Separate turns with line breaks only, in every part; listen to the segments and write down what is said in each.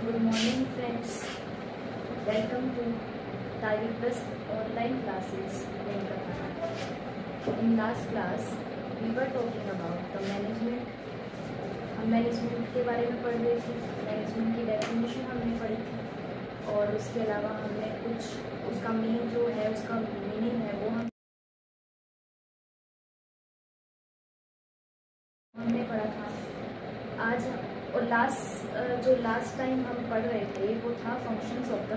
Good morning friends, welcome to Target Plus online classes. In last class we were talking about the management. हम management के बारे में पढ़ रहे थे, मैनेजमेंट की डेफिनेशन हमने पढ़ी थी और उसके अलावा हमने कुछ उसका मीन जो है, उसका मीनिंग है वो हमने पढ़ा था आज। और लास्ट टाइम हम पढ़ रहे थे वो था फंक्शंस ऑफ द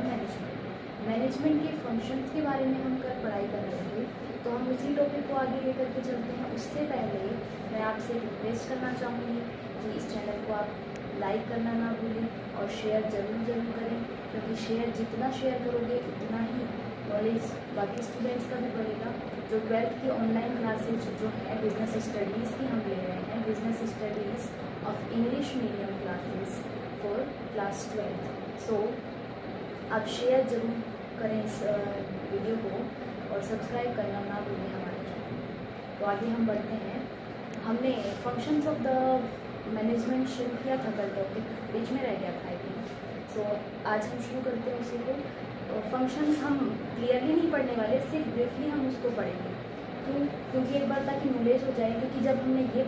मैनेजमेंट के फंक्शंस के बारे में हम कल पढ़ाई कर रहे थे, तो हम उसी टॉपिक को आगे लेकर के चलते हैं। उससे पहले मैं आपसे रिक्वेस्ट करना चाहूँगी कि इस चैनल को आप लाइक करना ना भूलें और शेयर ज़रूर करें, क्योंकि जितना शेयर करोगे उतना ही नॉलेज बाकी स्टूडेंट्स का भी बढ़ेगा। जो 12th की ऑनलाइन क्लासेज जो है बिजनेस स्टडीज़ की हम ले रहे हैं, business studies of English medium classes for class 12th। सो आप शेयर ज़रूर करें इस वीडियो को और सब्सक्राइब करना ना भूलें हमारे चैनल। तो आगे हम बढ़ते हैं। हमने फंक्शंस ऑफ द मैनेजमेंट शुरू किया था, कल टॉपिक बीच में रह गया था आई थिंक। सो आज हम शुरू करते हैं उसी को। फंक्शंस हम क्लियरली नहीं पढ़ने वाले, सिर्फ ब्रीफली हम उसको पढ़ेंगे। क्यों? क्योंकि एक बार ताकि नॉलेज हो जाए, क्योंकि जब हमने ये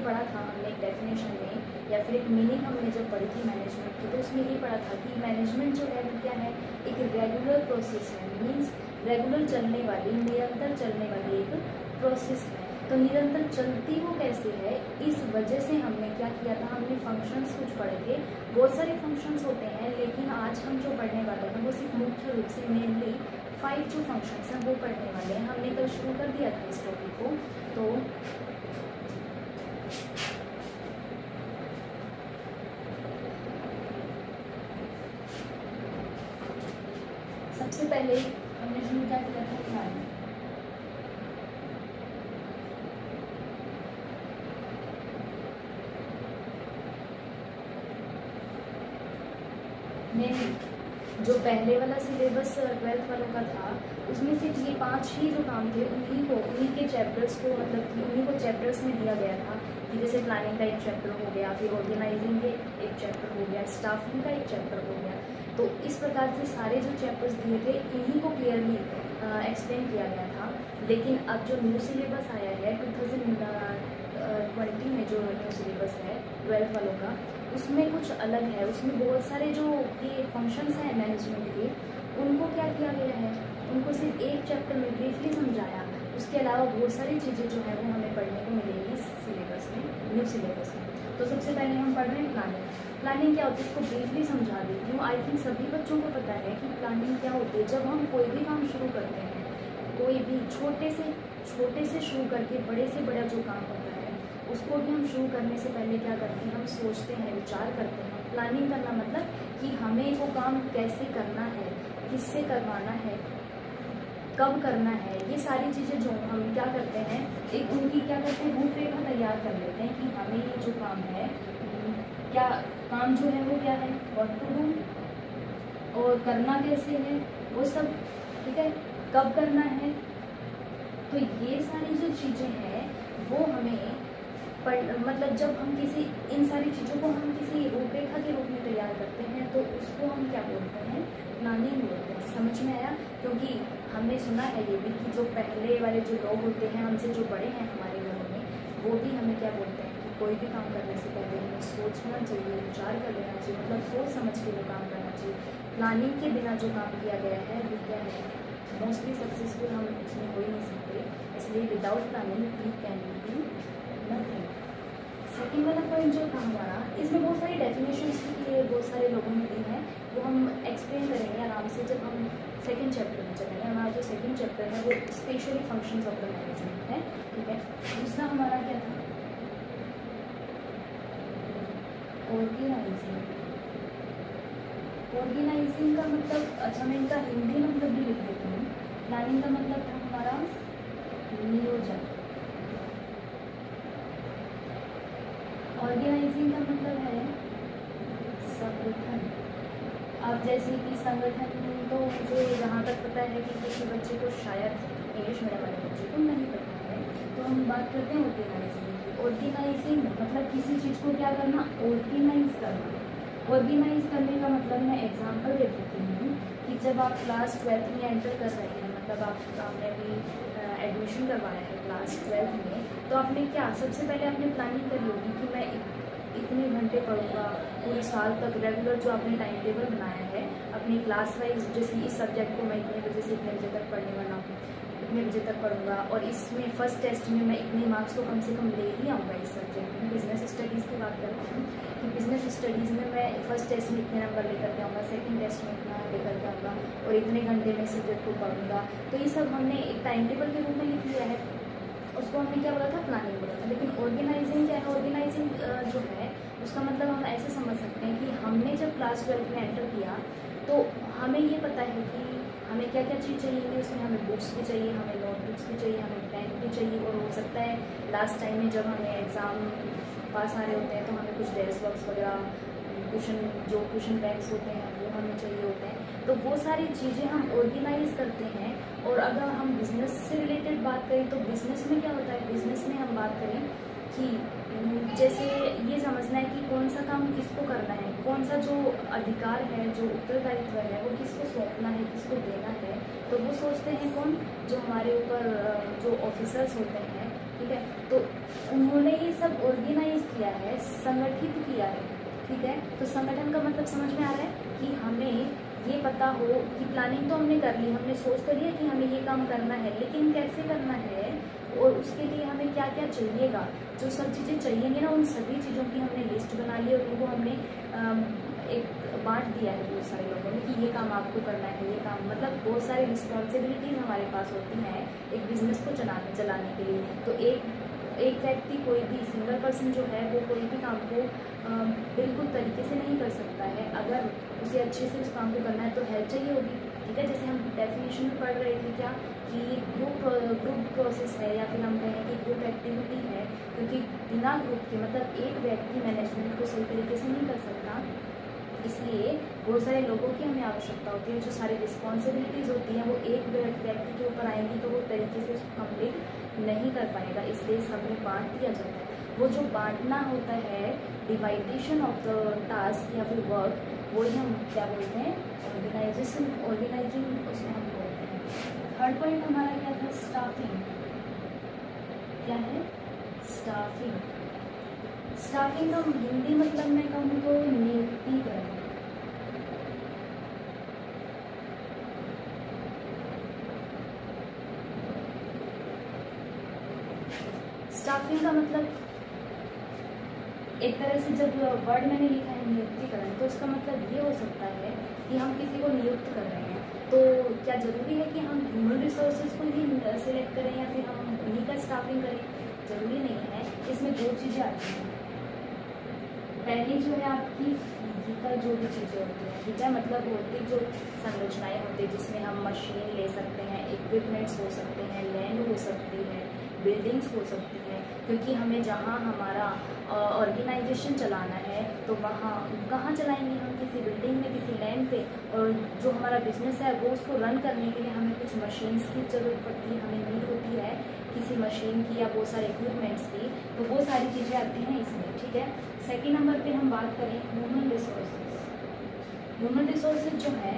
पढ़ा था, हमने एक डेफिनेशन में या फिर एक मीनिंग हमने जब पढ़ी थी मैनेजमेंट की, तो उसमें ये पढ़ा था कि मैनेजमेंट जो है वो क्या है, एक रेगुलर प्रोसेस है। मीन्स रेगुलर चलने वाली, निरंतर चलने वाली एक प्रोसेस है। तो निरंतर चलती वो कैसे है, इस वजह से हमने क्या किया था, हमने फंक्शंस कुछ पढ़े थे। बहुत सारे फंक्शंस होते हैं, लेकिन आज हम जो पढ़ने वाले हैं वो सिर्फ मुख्य रूप से मेनली 5 जो फंक्शंस हैं वो पढ़ने वाले हैं। हमने कल शुरू कर दिया था इस टॉपिक को। तो सबसे पहले हमने शुरू क्या किया था, प्लानिंग। जो पहले वाला सिलेबस 12th वालों का था, उसमें सिर्फ ये 5 ही जो काम थे उन्हीं के चैप्टर्स को, मतलब कि उन्हीं को चैप्टर्स में दिया गया था कि जैसे प्लानिंग का एक चैप्टर हो गया, फिर ऑर्गेनाइजिंग के एक चैप्टर हो गया, स्टाफिंग का एक चैप्टर हो गया। तो इस प्रकार से सारे जो चैप्टर्स दिए थे इन्हीं को क्लियरली एक्सप्लेन किया गया था। लेकिन अब जो न्यू सिलेबस आया है 2020 में, जो न्यू सिलेबस है 12th वालों का, उसमें कुछ अलग है। उसमें बहुत सारे जो ये फंक्शंस हैं मैनेजमेंट के, उनको क्या किया गया है, उनको सिर्फ एक चैप्टर में ब्रीफली समझाया। उसके अलावा बहुत सारी चीज़ें जो है वो हमें पढ़ने को मिलेंगी इस सिलेबस में, न्यू सिलेबस में। तो सबसे पहले हम पढ़ रहे हैं प्लानिंग। प्लानिंग क्या होती है, इसको ब्रीफली समझा देती हूँ। आई थिंक सभी बच्चों को पता है कि प्लानिंग क्या होती है। जब हम कोई भी काम शुरू करते हैं, कोई भी छोटे से शुरू करके बड़े से बड़ा जो काम होता है, उसको भी हम शुरू करने से पहले क्या करते हैं, हम सोचते हैं, विचार करते हैं। प्लानिंग करना मतलब कि हमें वो काम कैसे करना है, किससे करवाना है, कब करना है, ये सारी चीज़ें जो हम क्या करते हैं, एक उनकी क्या करते हैं, रूपरेखा तैयार कर लेते हैं कि हमें ये जो काम है, क्या काम जो है वो क्या है, व्हाट टू डू, और करना कैसे है, वो सब ठीक है, कब करना है। तो ये सारी जो चीज़ें हैं वो हमें मतलब जब हम इन सारी चीज़ों को हम किसी रूपरेखा के रूप में तैयार करते हैं, तो उसको हम क्या बोलते हैं, प्लानिंग बोलते हैं। समझ में आया? क्योंकि हमने सुना है ये भी कि जो पहले वाले जो लोग होते हैं, हमसे जो बड़े हैं हमारे घरों में, वो भी हमें क्या बोलते हैं कि कोई भी काम करने से पहले हमें सोचना चाहिए, विचार कर लेना चाहिए, मतलब सोच समझ के वो काम करना चाहिए। प्लानिंग के बिना जो काम किया गया है वो क्या है, मोस्टली सक्सेसफुल हम उसमें हो ही नहीं सकते। इसलिए without planning we can do nothing. Second वाला पॉइंट जो था हमारा, इसमें बहुत सारी डेफिनेशंस भी बहुत सारे लोगों ने दी हैं, वो हम एक्सप्लेन करेंगे आराम से जब हम सेकेंड चैप्टर में चलेंगे। हमारा जो सेकेंड चैप्टर है वो specially functions of the management है, ठीक है। दूसरा हमारा क्या था, ऑर्गेनाइजिंग। ऑर्गेनाइजिंग का मतलब, अच्छा मैं इनका हिंदी मतलब भी लिख देती हूँ। प्लानिंग का मतलब था हमारा नियोजन, ऑर्गेनाइजिंग का मतलब है संगठन। अब जैसे कि संगठन, तो मुझे जहाँ तक पता है कि किसी बच्चे को, शायद इंग्लिश मीडियम वाले बच्चे को नहीं पता है, तो हम बात करते हैं ऑर्गेनाइजिंग की। ऑर्गेनाइजिंग मतलब किसी चीज़ को क्या करना, ऑर्गेनाइज करना। ऑर्गेनाइज करने का मतलब मैं एग्जांपल दे देती हूँ कि जब आप क्लास 12th में एंटर कर रहे हैं, मतलब आपने अभी एडमिशन करवाया है क्लास 12th में, तो आपने क्या सबसे पहले आपने प्लानिंग करी होगी कि मैं इतने घंटे पढ़ूंगा पूरे साल तक, रेगुलर जो आपने टाइम टेबल बनाया है अपनी क्लास वाइज, जैसे इस सब्जेक्ट को मैं इतने बजे से इतने बजे तक पढ़ने वाला हूँ, इतने बजे तक पढ़ूंगा, और इसमें फर्स्ट टेस्ट में मैं इतने मार्क्स तो कम से कम ले ही आऊँगा इस सब्जेक्ट में। बिजनेस स्टडीज़ की बात करती हूँ कि बिजनेस स्टडीज़ में मैं फर्स्ट टेस्ट में इतने नंबर लेकर के आऊँगा, सेकंड टेस्ट में इतना लेकर के आऊँगा, और इतने घंटे में सब्जेक्ट को पढ़ूंगा। तो ये सब हमने एक टाइम टेबल के रूप में लिख लिया है, उसको हमने क्या बोला था, प्लानिंग बोला था। लेकिन ऑर्गेनाइजिंग क्या है, ऑर्गेनाइजिंग जो है उसका मतलब हम ऐसे समझ सकते हैं कि हमने जब क्लास 12 में एंटर किया तो हमें ये पता है कि हमें क्या क्या चीज़ चाहिए, उसमें हमें बुक्स भी चाहिए, हमें नोटबुक्स भी चाहिए, हमें पेन भी चाहिए, और हो सकता है लास्ट टाइम में जब हमें एग्ज़ाम पास आ रहे होते हैं तो हमें कुछ डेस्क बॉक्स वगैरह, क्वेश्चन बैंक्स होते हैं वो हमें चाहिए होते हैं। तो वो सारी चीज़ें हम ऑर्गेनाइज करते हैं। और अगर हम बिज़नेस से रिलेटेड बात करें तो बिज़नेस में क्या होता है, बिज़नेस में हम बात करें कि जैसे ये समझना है कि कौन सा काम किसको करना है, कौन सा जो अधिकार है, जो उत्तरदायित्व है वो किसको सौंपना है, किसको देना है। तो वो सोचते हैं कौन, जो हमारे ऊपर जो ऑफिसर्स होते हैं, ठीक है। तो उन्होंने ये सब ऑर्गेनाइज किया है, संगठित किया है, ठीक है। तो संगठन का मतलब समझ में आ रहा है कि हमें ये पता हो कि प्लानिंग तो हमने कर ली, हमने सोच तो लिया कि हमें ये काम करना है, लेकिन कैसे करना है और उसके लिए हमें क्या क्या चाहिएगा, जो सब चीज़ें चाहिएंगी ना, उन सभी चीज़ों की हमने लिस्ट बना ली और उनको हमने एक बांट दिया है बहुत सारे लोगों ने कि ये काम आपको करना है, ये काम, मतलब बहुत सारी रिस्पॉन्सिबिलिटीज हमारे पास होती हैं एक बिजनेस को चलाने के लिए। तो एक व्यक्ति, कोई भी सिंगल पर्सन जो है वो कोई भी काम को बिल्कुल तरीके से नहीं कर सकता है। अगर उसे अच्छे से उस काम को करना है तो हेल्प चाहिए होगी, ठीक है। जैसे हम डेफिनेशन में पढ़ रहे थे क्या कि ग्रुप प्रोसेस है, या फिर हम कहें कि ग्रुप एक्टिविटी है, क्योंकि बिना ग्रुप के मतलब एक व्यक्ति मैनेजमेंट को सही तरीके से नहीं कर सकता, इसलिए बहुत सारे लोगों की हमें आवश्यकता होती है। जो सारी रिस्पॉन्सिबिलिटीज़ होती हैं वो एक व्यक्ति के ऊपर आएंगी तो वो तरीके से उसको कंप्लीट नहीं कर पाएगा, इसलिए सब में बांट दिया जाता है। वो जो बांटना होता है, डिवाइडेशन ऑफ द टास्क या फिर वर्क, वो ही हम क्या बोलते हैं, ऑर्गेनाइजिंग उसमें हम बोलते हैं। थर्ड पॉइंट हमारा क्या था, स्टाफिंग। क्या है स्टाफिंग? स्टाफिंग का हिंदी मतलब मैं कहूँ तो नियुक्तिकरण। स्टाफिंग का मतलब एक तरह से जब वर्ड मैंने लिखा है नियुक्तिकरण, तो उसका मतलब ये हो सकता है कि हम किसी को नियुक्त कर रहे हैं, तो क्या ज़रूरी है कि हम ह्यूमन रिसोर्सेज को ही सिलेक्ट करें या फिर हम उन्हीं का स्टाफिंग करें? ज़रूरी नहीं है। इसमें दो चीज़ें आती हैं। पहली जो है आपकी फिजिकल जो भी चीज़ें होती हैं, ठीक है, मतलब भौतिक जो संरचनाएं होती है जिसमें हम मशीन ले सकते हैं, इक्विपमेंट्स हो सकते हैं, लैंड हो सकती है, बिल्डिंग्स हो सकती हैं, क्योंकि हमें जहाँ हमारा ऑर्गेनाइजेशन चलाना है तो वहाँ कहाँ चलाएंगे हम, किसी बिल्डिंग में, किसी लैंड पे। और जो हमारा बिजनेस है वो उसको रन करने के लिए हमें कुछ मशीन्स की ज़रूरत पड़ती है, हमें नीड होती है किसी मशीन की या बहुत सारे इक्विपमेंट्स की। तो वो सारी चीज़ें आती हैं इसमें, ठीक है। सेकेंड नंबर पे हम बात करें ह्यूमन रिसोर्सेज। ह्यूमन रिसोर्सेज जो है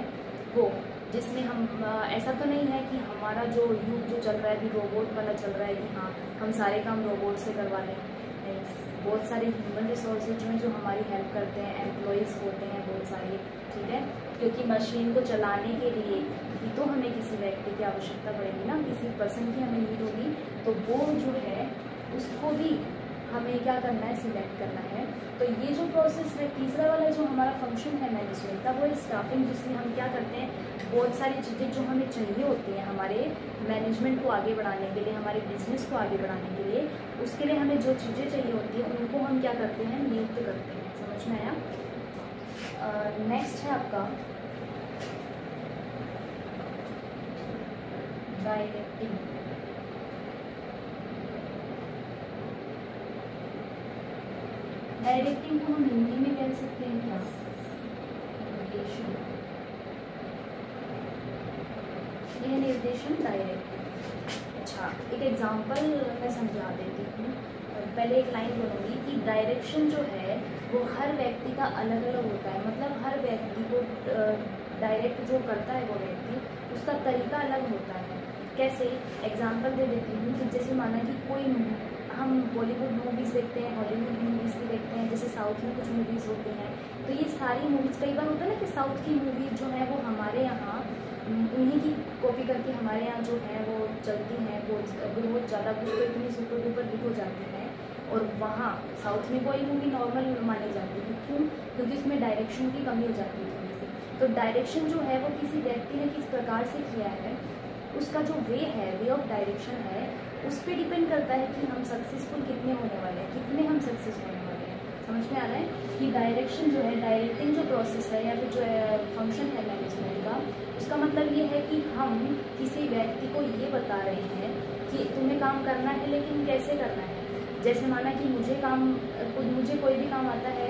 वो, जिसमें हम ऐसा तो नहीं है कि हमारा जो युग जो चल रहा है अभी रोबोट वाला चल रहा है कि हाँ हम सारे काम रोबोट से करवा लें, नहीं। बहुत सारे ह्यूमन रिसोर्सेज जो हैं जो हमारी हेल्प करते हैं, एम्प्लॉयज़ होते हैं बहुत सारे, ठीक है। क्योंकि मशीन को चलाने के लिए भी तो हमें किसी व्यक्ति की आवश्यकता पड़ेगी ना, किसी पर्सन की हमें नीड होगी, तो वो जो है उसको भी हमें क्या करना है, सिलेक्ट करना है। तो ये जो प्रोसेस है, तीसरा वाला जो हमारा फंक्शन है मैनेजमेंट का, वो है स्टाफिंग, जिसमें हम क्या करते हैं, बहुत सारी चीज़ें जो हमें चाहिए होती हैं हमारे मैनेजमेंट को आगे बढ़ाने के लिए, हमारे बिजनेस को आगे बढ़ाने के लिए, उसके लिए हमें जो चीज़ें चाहिए होती हैं उनको हम क्या करते हैं, नियुक्त करते हैं। समझ में आया? नेक्स्ट है आपका डायरेक्टिंग। डायरेक्टिंग को हम हिंदी में कह सकते हैं क्या, निर्देशन। यह निर्देशन डायरेक्टिंग। अच्छा, एक एग्जांपल मैं समझा देती हूँ। पहले एक लाइन बोलूँगी कि डायरेक्शन जो है वो हर व्यक्ति का अलग अलग होता है। मतलब हर व्यक्ति को डायरेक्ट जो करता है वो व्यक्ति, उसका तरीका अलग होता है। कैसे एग्जांपल दे देती हूँ कि जैसे माना कि कोई हम बॉलीवुड मूवीज़ देखते हैं, हॉलीवुड मूवीज़ भी देखते हैं, जैसे साउथ में कुछ मूवीज़ होती हैं, तो ये सारी मूवीज़ कई बार होता है ना कि साउथ की मूवीज़ जो है वो हमारे यहाँ उन्हीं की कॉपी करके हमारे यहाँ जो है वो चलती हैं, वो बहुत ज़्यादा कुछ तो इतनी सुपर डुपर हिट हो जाती है, और वहाँ साउथ में कोई मूवी नॉर्मल मानी जाती है। क्यों? क्योंकि उसमें डायरेक्शन की कमी हो जाती है थोड़ी सी। तो डायरेक्शन जो है वो किसी व्यक्ति ने किस प्रकार से किया है, उसका जो वे है, वे ऑफ डायरेक्शन है, उस पर डिपेंड करता है कि हम सक्सेसफुल कितने होने वाले हैं, कितने हम सक्सेस होने वाले हैं। समझ में आ रहा है कि डायरेक्शन जो है, डायरेक्टिंग जो प्रोसेस है या फिर जो फंक्शन है मैनेजमेंट का, उसका मतलब ये है कि हम किसी व्यक्ति को ये बता रहे हैं कि तुम्हें काम करना है, लेकिन कैसे करना है। जैसे माना कि मुझे कोई भी काम आता है,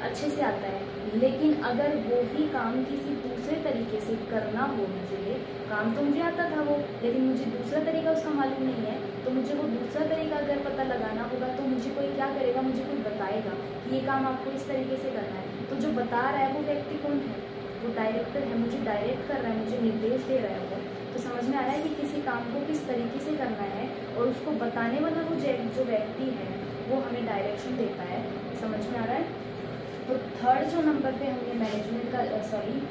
अच्छे से आता है, लेकिन अगर वो ही काम किसी दूसरे तरीके से करना हो, मुझे काम तो मुझे आता था वो, लेकिन मुझे दूसरा तरीका उसका मालूम नहीं है, तो मुझे वो दूसरा तरीका अगर पता लगाना होगा तो मुझे कोई क्या करेगा, मुझे कोई बताएगा कि ये काम आपको इस तरीके से करना है। तो जो बता रहा है वो व्यक्ति कौन है? वो डायरेक्टर है, मुझे डायरेक्ट कर रहा है, मुझे निर्देश दे रहा है वो। तो समझ में आ रहा है कि किसी काम को किस तरीके से करना है, और उसको बताने वाला वो जो व्यक्ति है वो हमें डायरेक्शन देता है। समझ में आ रहा है? तो थर्ड जो नंबर पे हमने मैनेजमेंट का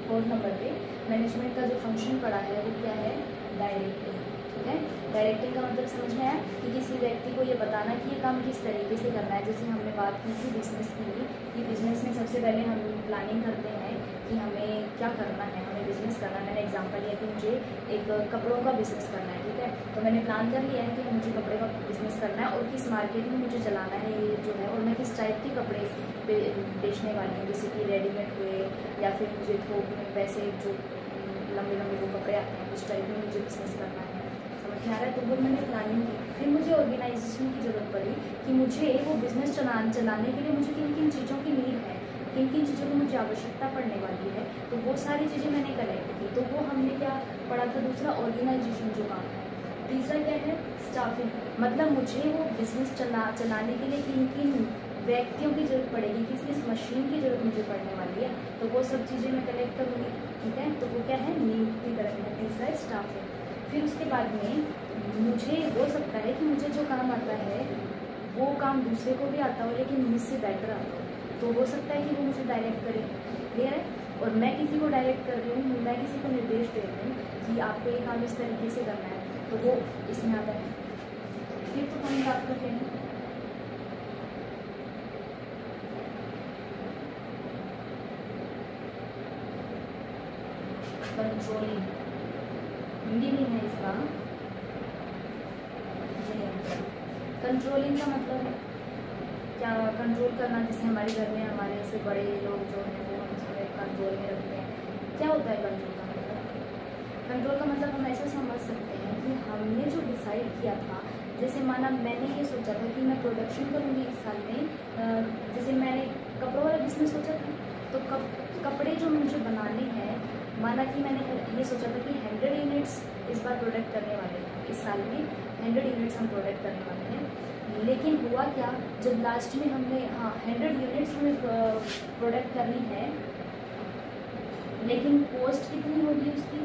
फोर्थ नंबर पे मैनेजमेंट का जो फंक्शन पढ़ा है वो क्या है? डायरेक्टिंग। ठीक है, डायरेक्टिंग का मतलब समझ में आया कि किसी व्यक्ति को ये बताना कि ये काम किस तरीके से करना है। जैसे हमने बात की थी बिजनेस की, कि बिजनेस में सबसे पहले हम प्लानिंग करते हैं कि हमें क्या करना है, हमें बिजनेस करना है। मैंने एग्जांपल लिया कि मुझे एक कपड़ों का बिजनेस करना है, ठीक है, तो मैंने प्लान कर लिया है कि मुझे कपड़े का बिजनेस करना है और किस मार्केट में मुझे चलाना है ये जो है, और मैं किस टाइप के कपड़े बेचने वाली हूँ, जैसे कि रेडीमेड हुए या फिर मुझे थोक में वैसे जो लंबे लंबे वो कपड़े आते हैं उस टाइप में मुझे बिजनेस करना है। समझ में आ रहा है? तो वो मैंने प्लानिंग की। फिर मुझे ऑर्गेनाइजेशन की ज़रूरत पड़ी कि मुझे वो बिज़नेस चलाने के लिए मुझे किन किन चीज़ों की नीड है, किन किन चीज़ों की मुझे आवश्यकता पड़ने वाली है। तो वो सारी चीज़ें मैंने कलेक्ट की। तो वो हमने क्या पढ़ा था? दूसरा ऑर्गेनाइजेशन जो काम है। तीसरा क्या है? स्टाफिंग। मतलब मुझे वो बिज़नेस चलाने के लिए किन किन व्यक्तियों की ज़रूरत पड़ेगी, किस मशीन की ज़रूरत मुझे पड़ने वाली है, तो वो सब चीज़ें मैं कलेक्ट करूँगी। ठीक है, तो वो क्या है? नियुक्ति करना। तीसरा है स्टाफिंग। फिर उसके बाद में मुझे हो सकता है कि मुझे जो काम आता है वो काम दूसरे को भी आता हो, लेकिन मुझसे बेटर आता हो, तो हो सकता है कि वो मुझे डायरेक्ट करे। क्लियर है? और मैं किसी को डायरेक्ट कर रही हूँ, मैं किसी को निर्देश दे रही हूँ कि आपको ये काम इस तरीके से करना है, तो वो इसमें आता है। फिर तो हम बात करते हैं कंट्रोलिंग। हिंदी नहीं है इसका। कंट्रोलिंग का मतलब क्या? कंट्रोल करना। जैसे हमारे घर में हमारे से बड़े लोग जो हैं वो हमें कंट्रोल में रखते हैं। क्या होता है कंट्रोल का मतलब? कंट्रोल का मतलब हम ऐसा समझ सकते हैं कि हमने जो डिसाइड किया था, जैसे माना मैंने ये सोचा था कि मैं प्रोडक्शन करूँगी इस साल में, जैसे मैंने कपड़ों वाला बिजनेस सोचा था, तो कपड़े जो मुझे बनाने हैं, माना कि मैंने ये सोचा था कि 100 यूनिट्स इस बार प्रोडक्ट करने वाले हैं, इस साल में 100 यूनिट्स हम प्रोडक्ट करने वाले हैं। लेकिन हुआ क्या, जब लास्ट में हमने 100 यूनिट्स हमें प्रोडक्ट करनी है, लेकिन कॉस्ट कितनी होगी उसकी?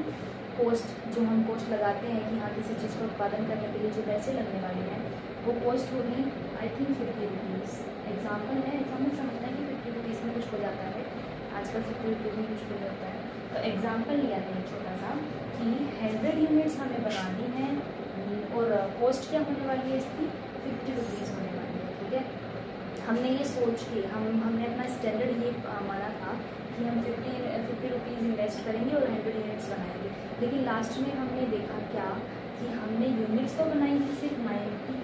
कॉस्ट जो हम कॉस्ट लगाते हैं कि हाँ किसी चीज़ का उत्पादन करने के लिए जो पैसे लगने वाले हैं, वो कॉस्ट होगी आई थिंक 50 रुपीज़। एग्जाम्पल है, ऐसा मत समझना कि 50 रुपीज़ में कुछ हो जाता है, आजकल 50 रुपीज़ में कुछ भी होता है। तो एग्जाम्पल लिया है छोटा सा कि 100 यूनिट्स हमें बनानी है और कॉस्ट क्या होने वाली है इसकी? 50 रुपीज़ होने वाली है। ठीक है, हमने ये सोच के हमने अपना स्टैंडर्ड ये माना था कि हम 50 रुपीज़ इन्वेस्ट करेंगे और 100 यूनिट्स बनाएंगे। लेकिन लास्ट में हमने देखा क्या कि हमने यूनिट्स तो बनाई थी सिर्फ 90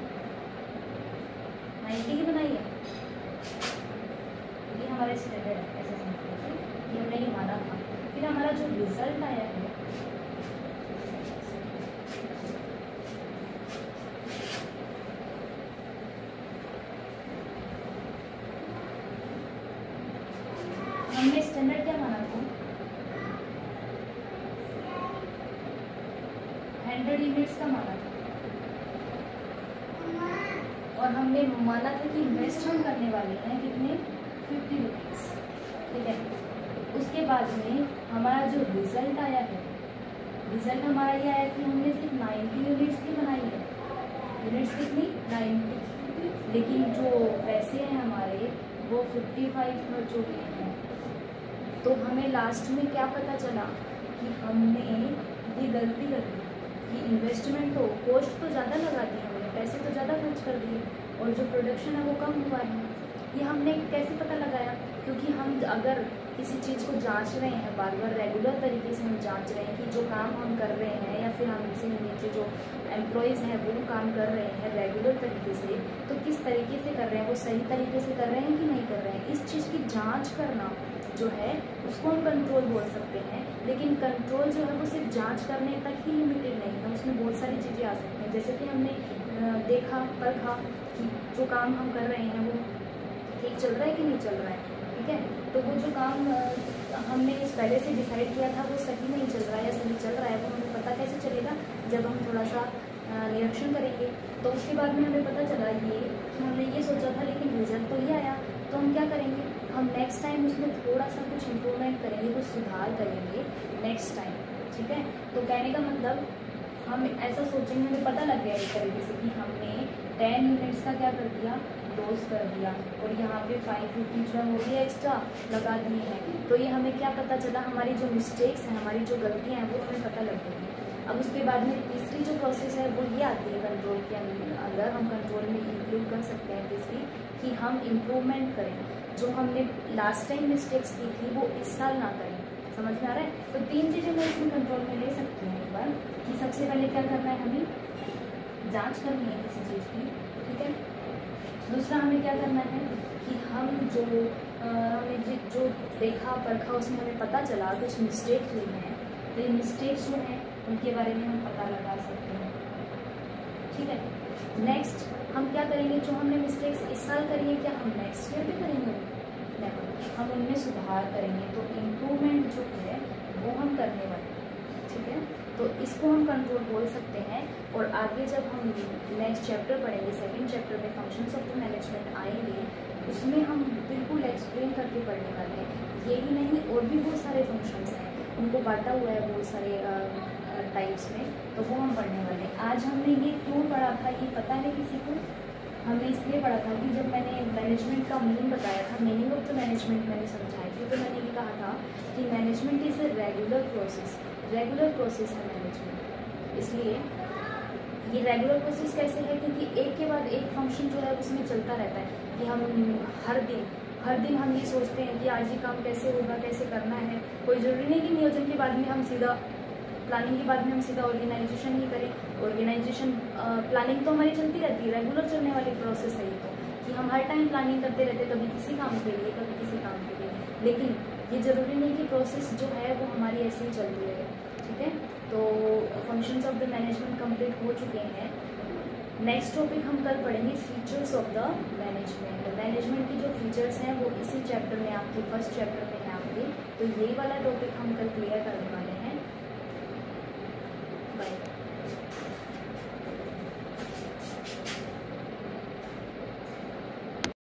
की बनाई है। ये हमारे स्टैंडर्ड है, ऐसे समझिए कि हमने ये माना था। फिर हमारा जो रिजल्ट आया है हमने स्टैंडर्ड क्या माना था? 100 यूनिट्स का माना था, और हमने माना था कि इन्वेस्ट हम करने वाले हैं कितने? 50 रुपीज़, ठीक है। उसके बाद में हमारा जो रिजल्ट आया है, रिजल्ट हमारा ये आया कि हमने सिर्फ 90 यूनिट्स की बनाई है। यूनिट्स कितनी? 90, लेकिन जो पैसे हैं हमारे वो 55 खर्च हो गए हैं। तो हमें लास्ट में क्या पता चला कि हमने ये गलती कर दी कि इन्वेस्टमेंट तो, कॉस्ट तो ज़्यादा लगा दी हमने, पैसे तो ज़्यादा खर्च कर दिए और जो प्रोडक्शन है वो कम हुआ है। ये हमने कैसे पता लगाया? क्योंकि हम अगर किसी चीज़ को जांच रहे हैं बार बार, रेगुलर तरीके से हम जांच रहे हैं कि जो काम हम कर रहे हैं या फिर हमसे नीचे जो एम्प्लॉयज़ हैं वो काम कर रहे हैं रेगुलर तरीके से, तो किस तरीके से कर रहे हैं, वो सही तरीके से कर रहे हैं कि नहीं कर रहे हैं, इस चीज़ की जाँच करना जो है उसको हम कंट्रोल बोल सकते हैं। लेकिन कंट्रोल जो है वो सिर्फ जांच करने तक ही लिमिटेड नहीं है, उसमें बहुत सारी चीज़ें आ सकती हैं। जैसे कि हमने देखा परखा कि जो काम हम कर रहे हैं वो ठीक चल रहा है कि नहीं चल रहा है, ठीक है। तो वो जो काम हमने इस पहले से डिसाइड किया था वो सही नहीं चल रहा है या सही चल रहा है, वो हमें पता कैसे चलेगा? जब हम थोड़ा सा निरीक्षण करेंगे। तो उसके बाद में हमें पता चला ये कि हमने ये सोचा था लेकिन रिजल्ट तो ये आया, तो हम क्या करेंगे? हम नेक्स्ट टाइम उसमें थोड़ा सा कुछ इम्प्रूवमेंट करेंगे, कुछ सुधार करेंगे नेक्स्ट टाइम, ठीक है। तो कहने का मतलब हम ऐसा सोचेंगे, हमें पता लग गया एक तरीके से कि हमने 10 यूनिट्स का क्या कर दिया, डोज कर दिया, और यहाँ पे 5 रुपीज़ जो वो भी एक्स्ट्रा लगा दिए हैं। तो ये हमें क्या पता चला? हमारी जो मिस्टेक्स हैं, हमारी जो गलतियाँ हैं वो हमें पता लग गई हैं। अब उसके बाद में तीसरी जो प्रोसेस है वो ये आती है कंट्रोल के अंदर, हम कंट्रोल में इंक्लूड कर सकते हैं तीसरी, कि हम इम्प्रूवमेंट करें। जो हमने लास्ट टाइम मिस्टेक्स की थी वो इस साल ना करें। समझ में आ रहा है? तो 3 चीज़ें मैं इसमें कंट्रोल में ले सकती हूँ एक बार, कि सबसे पहले क्या करना है, हमें जांच करनी है किसी चीज़ की, ठीक है। दूसरा हमें क्या करना है कि हम जो हमने जो देखा परखा उसमें हमें पता चला कुछ मिस्टेक्स हुई हैं, तो ये मिस्टेक्स जो हैं उनके बारे में हम पता लगा सकते हैं, ठीक है। नेक्स्ट हम क्या करेंगे? जो हमने मिस्टेक्स इस साल करी है क्या हम नेक्स्ट ईयर भी करेंगे? नहीं, हम उनमें सुधार करेंगे। तो इम्प्रूवमेंट जो है वो हम करने वाले हैं, ठीक है। तो इसको हम कंट्रोल बोल सकते हैं। और आगे जब हम नेक्स्ट चैप्टर पढ़ेंगे, सेकंड चैप्टर में फंक्शंस ऑफ द मैनेजमेंट आएंगे, उसमें हम बिल्कुल एक्सप्लेन करके पढ़ने वाले हैं। यही नहीं और भी बहुत सारे फंक्शंस हैं, उनको बांटा हुआ है बहुत सारे टाइप्स में, तो वो हम पढ़ने वाले हैं। आज हमने ये क्यों पढ़ा था ये पता है किसी को? हमने इसलिए पढ़ा था कि जब मैंने मैनेजमेंट का मीनिंग बताया था, मीनिंग ऑफ द मैनेजमेंट मैंने समझाई थी, तो मैंने ये कहा था कि management is a regular process है मैनेजमेंट। इसलिए ये रेगुलर प्रोसेस कैसे है? क्योंकि एक के बाद एक फंक्शन जो है उसमें चलता रहता है, कि हम हर दिन हम ये सोचते हैं कि आज ये काम कैसे होगा, कैसे करना है। कोई ज़रूरी नहीं कि नियोजन के बाद में हम सीधा, प्लानिंग के बाद में हम सीधा ऑर्गेनाइजेशन ही करें। ऑर्गेनाइजेशन प्लानिंग तो हमारी चलती रहती है, रेगुलर चलने वाली प्रोसेस है ये, तो कि हम हर टाइम प्लानिंग करते रहते हैं, कभी किसी काम के लिए कभी किसी काम के लिए। लेकिन ये ज़रूरी नहीं कि प्रोसेस जो है वो हमारी ऐसे ही चलती रहे, ठीक है। तो functions of the management complete हो चुके हैं। नेक्स्ट टॉपिक हम कल पढ़ेंगे features of the management. Management की जो फीचर्स हैं वो इसी चैप्टर में आपके फर्स्ट चैप्टर में है आपके, तो यही वाला टॉपिक हम कल क्लियर करने वाले हैं।